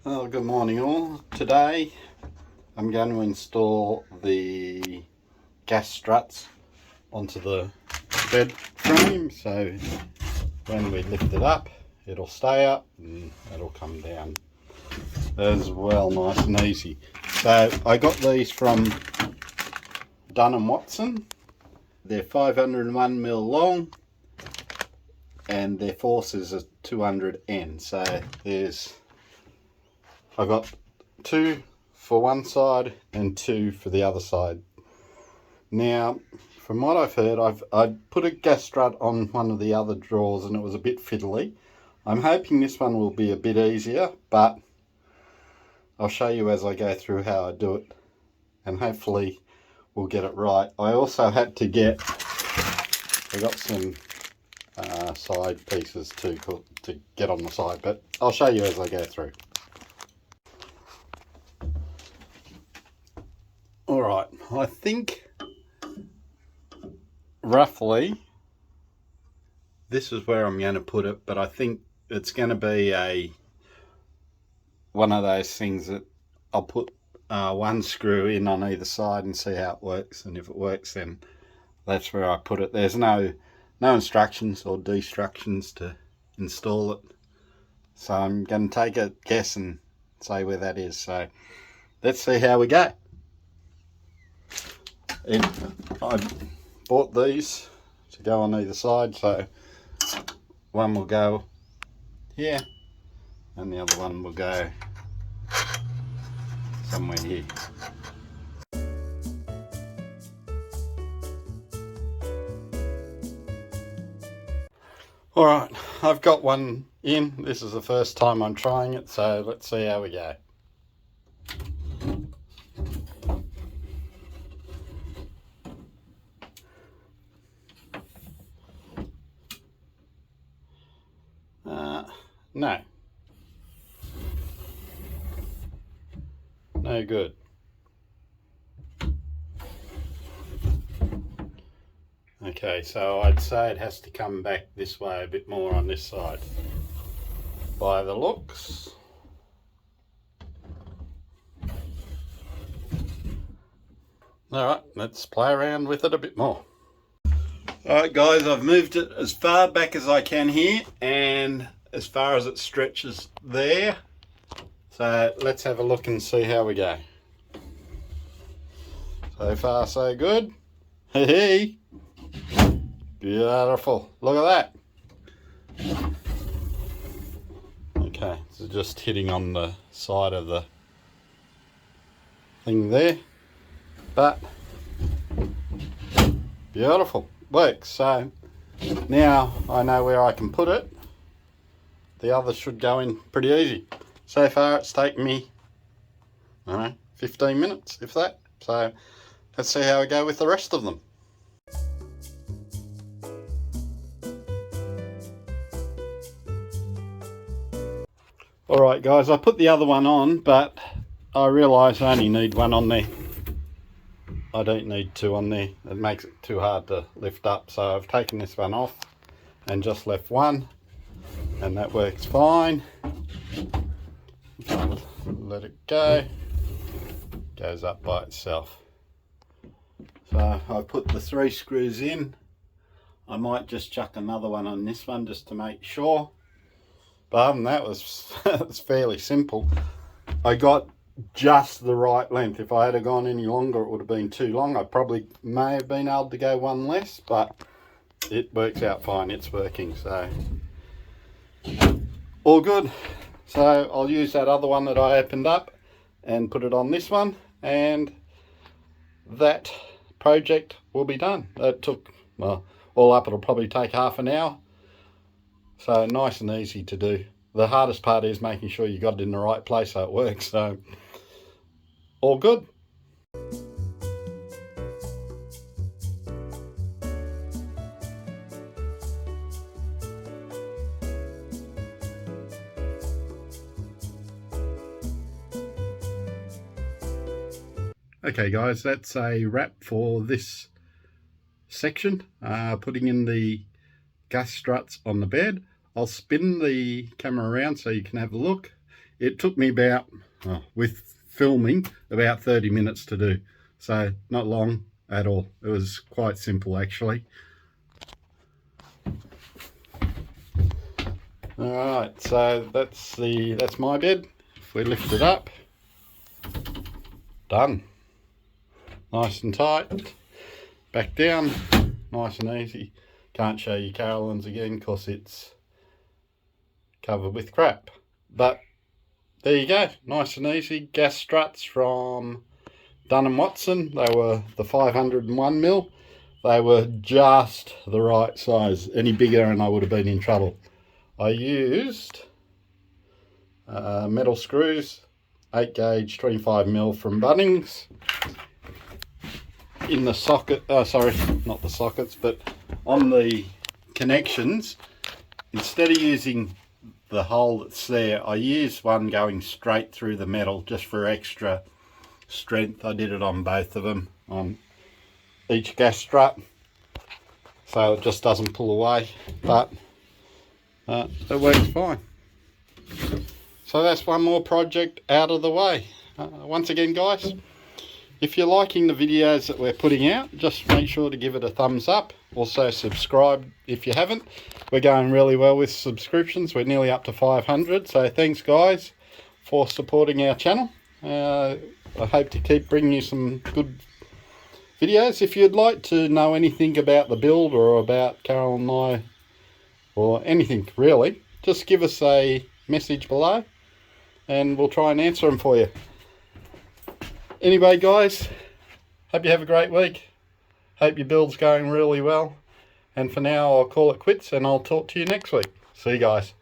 Well, good morning all. Today I'm going to install the gas struts onto the bed frame, so when we lift it up it'll stay up and it'll come down as well, nice and easy. So I got these from Dun & Watson. They're 501mm long and their force is a 200N, so I've got 2 for one side and 2 for the other side. Now, from what I've heard, I'd put a gas strut on one of the other drawers and it was a bit fiddly. I'm hoping this one will be a bit easier, but I'll show you as I go through how I do it and hopefully we'll get it right. I also had to get, I got some side pieces to get on the side, but I'll show you as I go through. Alright, I think roughly this is where I'm going to put it, but I think it's going to be one of those things that I'll put one screw in on either side and see how it works, and if it works then that's where I put it. There's no instructions or destructions to install it, so I'm going to take a guess and say where that is. So let's see how we go. I bought these to go on either side, so one will go here and the other one will go somewhere here. Alright, I've got one in. This is the first time I'm trying it, so let's see how we go. No good. Okay, so I'd say it has to come back this way a bit more on this side by the looks. Alright, let's play around with it a bit more. Alright guys, I've moved it as far back as I can here and as far as it stretches there. So let's have a look and see how we go. So far so good. Hey, beautiful. Look at that. Okay, so just hitting on the side of the thing there, but beautiful. Works. So now I know where I can put it. The others should go in pretty easy. So far it's taken me, I don't know, 15 minutes, if that. So let's see how I go with the rest of them. Alright guys, I put the other one on, but I realise I only need one on there. I don't need 2 on there. It makes it too hard to lift up. So I've taken this one off and just left one, and that works fine. I'll let it go. Goes up by itself. So I've put the 3 screws in. I might just chuck another one on this one just to make sure. But other than that, was fairly simple. I got just the right length. If I had gone any longer it would have been too long. I probably may have been able to go one less, but it works out fine. It's working, so all good. So I'll use that other one that I opened up and put it on this one, and that project will be done. That took, well, all up it'll probably take half an hour, so nice and easy to do. The hardest part is making sure you got it in the right place so it works. So all good. Okay guys, that's a wrap for this section, putting in the gas struts on the bed. I'll spin the camera around so you can have a look. it took me about, with filming, about 30 minutes to do. So not long at all. It was quite simple actually. Alright, so that's my bed. If we lift it up, done. Nice and tight. Back down, nice and easy. Can't show you Carolyn's again because it's covered with crap. But there you go, nice and easy. Gas struts from Dun & Watson. They were the 501mm. They were just the right size. Any bigger and I would have been in trouble. I used metal screws, 8 gauge 25mm from Bunnings. In the socket, sorry, not the sockets, but on the connections, instead of using the hole that's there, I used one going straight through the metal just for extra strength. I did it on both of them, on each gas strut, so it just doesn't pull away, but it works fine. So that's one more project out of the way. Once again guys, if you're liking the videos that we're putting out, just make sure to give it a thumbs up. Also subscribe if you haven't. We're going really well with subscriptions. We're nearly up to 500. So thanks guys for supporting our channel. I hope to keep bringing you some good videos. If you'd like to know anything about the build or about Carol and I, or anything really, just give us a message below and we'll try and answer them for you. Anyway guys, hope you have a great week. Hope your build's going really well. And for now I'll call it quits and I'll talk to you next week. See you guys.